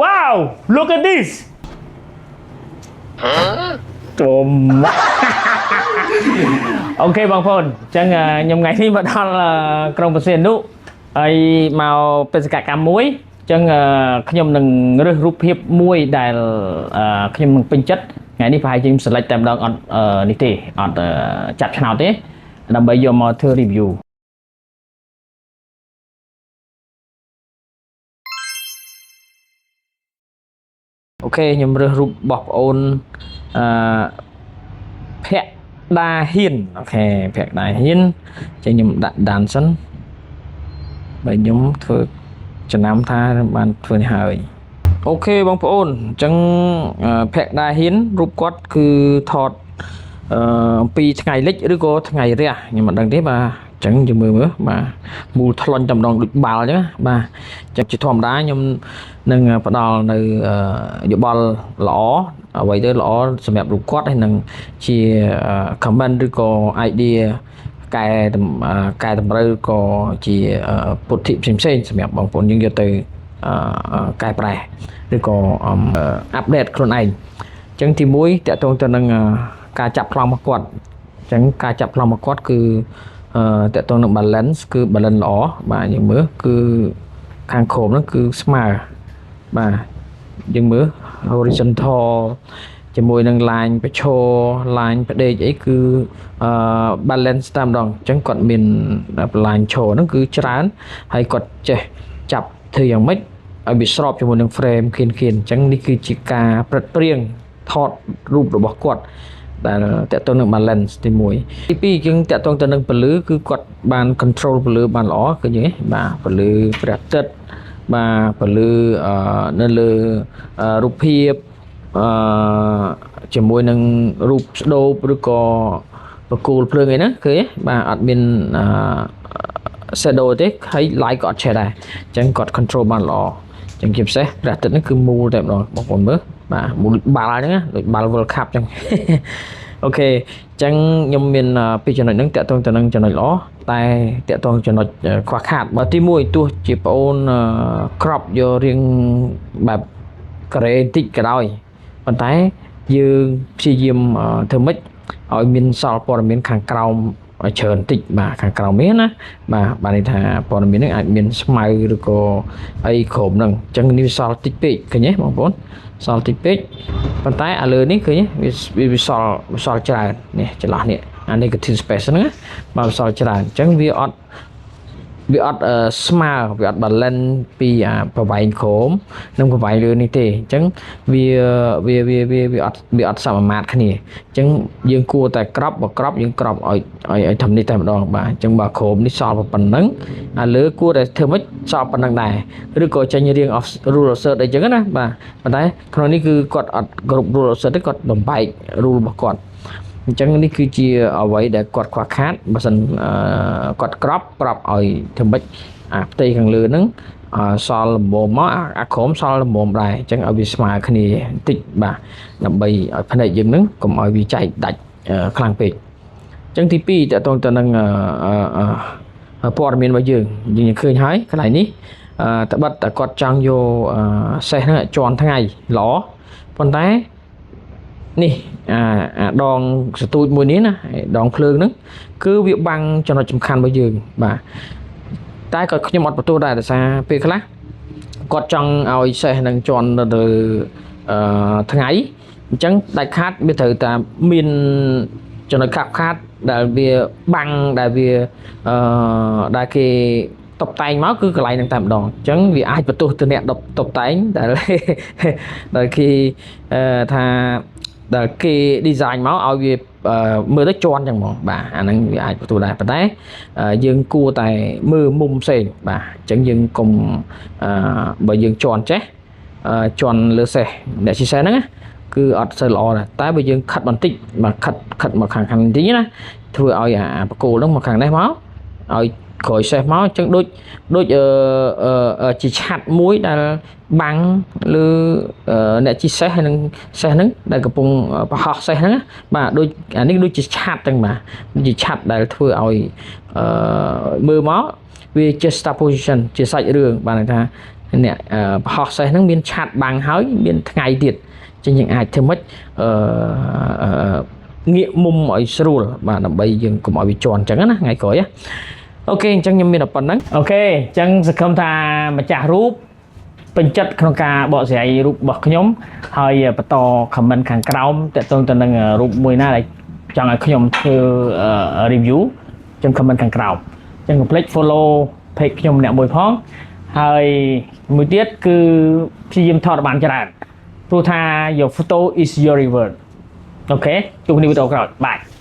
Wow look at this ចូលអូខេបងប្អូនអញ្ចឹងខ្ញុំថ្ងៃនេះមកដល់ក្រុងបរសេនុហើយមកបេសកកម្មមួយអញ្ចឹងខ្ញុំនឹងរើសរូបភាពមួយដែលខ្ញុំនឹងពេញចិត្តថ្ងៃនេះប្រហែលជាខ្ញុំ select តែម្ដងអត់នេះទេអត់ចាប់ឆ្នោតទេដើម្បីយកមកធ្វើ review អូខេខ្ញុំរើសរូបរបស់បងអូនភក្តាហ៊ានអូខេភក្តាហ៊ានចឹងខ្ញុំដាក់ដានសិនបើខ្ញុំធ្វើចំណាំថាបានធ្វើនេះហើយអូខេបងប្អូនអញ្ចឹងភក្តាហ៊ានរូបគាត់គឺថតអំពីថ្ងៃលិចឬក៏ថ្ងៃរះខ្ញុំមិនដឹងទេបាទអញ្ចឹងយើងមើលបាទមូលថ្លុញតែម្ដងដូចបាល់អញ្ចឹងបាទអញ្ចឹងជាធម្មតាខ្ញុំនឹងផ្ដល់នៅយោបល់ល្អអ្វីទៅល្អសម្រាប់រូបគាត់ហើយនឹងជា comment ឬក៏ idea កែតម្រូវក៏ជាពុទ្ធិផ្សេងៗសម្រាប់បងប្អូនយើងយកទៅកែប្រែឬក៏អាប់ដេតខ្លួនឯងអញ្ចឹងទី1តកតងទៅនឹងការចាប់ប្លង់របស់គាត់អញ្ចឹងការចាប់ប្លង់របស់គាត់គឺតកតងនឹង balance គឺ balance ល្អបាទយើងមើលគឺខាងក្រោមហ្នឹងគឺស្មើបាទយើងមើល horizontal ជាមួយនឹង line ប្រឈរ line ផ្ដេកអីគឺbalance តែម្ដងអញ្ចឹងគាត់មាន line ឈរហ្នឹងគឺច្រើនហើយគាត់ចេះចាប់ធ្វើយ៉ាងម៉េចឲ្យវាស្របជាមួយនឹង frame ខៀនអញ្ចឹងនេះគឺជាការប្រឹកព្រៀងថតរូបរបស់គាត់ដែលតកតងនឹង balance ទី1ទី2យើងតកតងទៅនឹងពលឺគឺគាត់បាន control ពលឺបានល្អឃើញទេបាទពលឺព្រះអាទិត្យបាទពលឺនៅលើរូបភាពជាមួយនឹងរូបស្ដូបឬក៏បកគោលភ្លើងអីហ្នឹងឃើញទេបាទអត់មានshadow ទេហើយ light ក៏អត់ឆេះដែរអញ្ចឹងគាត់ control បានល្អអញ្ចឹងជាពិសេសព្រះអាទិត្យហ្នឹងគឺមូលតែម្ដងបងប្អូនមើលបាទមូលបាល់អញ្ចឹងដូចបាល់ World Cup អញ្ចឹងអូខេអញ្ចឹងខ្ញុំមានពីរចំណុចហ្នឹងតាក់ទងទៅនឹងចំណុចល្អតែតាក់ទងចំណុចខ្វះខាតបើទី1ទោះជាបងអូនក្របយករៀងបែបការ៉េបន្តិចក៏ដោយប៉ុន្តែយើងព្យាយាមធ្វើម៉េចឲ្យមានសល់ព័ត៌មានខាងក្រោមច្រើនបន្តិចបាទខាងក្រោមមានណាបាទន័យថាព័ត៌មានហ្នឹងអាចមានស្មៅឬក៏អីក្រោមហ្នឹងអញ្ចឹងនេះវាសល់តិចពេកឃើញទេបងប្អូនសល់តិចពេកប៉ុន្តែឥឡូវនេះឃើញវាសល់ច្រើននេះចន្លោះនេះអា negative space ហ្នឹងបាទវាសល់ច្រើនអញ្ចឹងវាអត់ស្មើវាអត់ balance ពីប្រវែងក្រោមនិងប្រវែងលើនេះទេអញ្ចឹងវាអត់សមមាត្រគ្នាអញ្ចឹងយើងគួរតែក្របយើងក្របឲ្យធំនេះតែម្ដងបាទអញ្ចឹងបើក្រោមនេះសល់ប៉ុណ្ណឹងអាលើគួរតែធ្វើម៉េចសល់ប៉ុណ្ណឹងដែរឬក៏ចេញរៀង rule of third អីចឹងណាបាទប៉ុន្តែក្នុងនេះគឺគាត់អត់គ្រប់ rule of third ទេគាត់បំបែក rule របស់គាត់អញ្ចឹងនេះគឺជាអ្វីដែលគាត់ខ្វះខាតបើមិនគាត់ក្របឲ្យធ្វើម៉េចអាផ្ទៃខាងលើហ្នឹងសល់ល្មមមកអាក្រោមសល់ល្មមដែរអញ្ចឹងឲ្យវាស្មើគ្នាបន្តិចបាទដើម្បីឲ្យភ្នែកយើងហ្នឹងកុំឲ្យវាចែកដាច់ខ្លាំងពេកអញ្ចឹងទី2តកតងទៅនឹងព័ត៌មានរបស់យើងឃើញហើយកន្លែងនេះត្បិតតែគាត់ចង់យកសេះហ្នឹងឲ្យជន់ថ្ងៃល្អប៉ុន្តែនេះអាដងសទូចមួយនេះណាដងភ្លើងហ្នឹងគឺវាបាំងចំណុចសំខាន់របស់យើងបាទតែក៏ខ្ញុំអត់បន្ទោសដែរដោយសារពេលខ្លះគាត់ចង់ឲ្យសេះនឹងជន់ទៅថ្ងៃអញ្ចឹងដាច់ខាតវាត្រូវតែមានចំណុចខាតដែលវាបាំងដែលវាដែលគេតុបតែងមកគឺកន្លែងហ្នឹងតែម្ដងអញ្ចឹងវាអាចបន្ទោសទៅអ្នកតុបតែងដែលគេថាដែលគេ design មកឲ្យវាមើលទៅជន់ចឹងហ្មងបាទអាហ្នឹងវាអាចបន្ទោសដែរប៉ុន្តែយើងគួរតែមើលមុំផ្សេងបាទអញ្ចឹងយើងកុំបើយើងជន់ចេះជន់លើសេះអ្នកជិះសេះហ្នឹងគឺអត់សូវល្អដែរតែបើយើងខិតបន្តិចបាទខិតមកខាងបន្តិចណាធ្វើឲ្យអាបកគោលហ្នឹងមកខាងនេះមកឲ្យក្រោយសេះមកអញ្ចឹងដូចជាឆាត់មួយដែលបាំងលើអ្នកជិះសេះហើយនឹងសេះហ្នឹងដែលកំពុងប្រហោះសេះហ្នឹងបាទដូចអានេះដូចជាឆាត់ចឹងបាទដូចជាឆាត់ដែលធ្វើឲ្យមើលមកវាជា star position ជាសាច់រឿងបាទថា nè họ sẽ nó miên chặt bằng hói miên ngày tiệt trên những ai thêm mất nghĩa mum mọi sưu mà là bây giờ cũng mọi bị tròn chẳng á ngày cõi á ok chẳng nhầm miên là phần đấy ok chẳng sẽ không tha mà trả rúp bên chất không ca bỏ sẽ rúp bậc nhóm hơi bắt to comment kháng cao tại tôi tên là rúp 10 na này chẳng ai nhóm thư review trong comment kháng cao chẳng click follow page nhóm nè mùi phong hơi mùi tiết cứ khi dìm thọ bạn cho bạn Pro tha your photo is your reward ok chúc mừng video rồi bye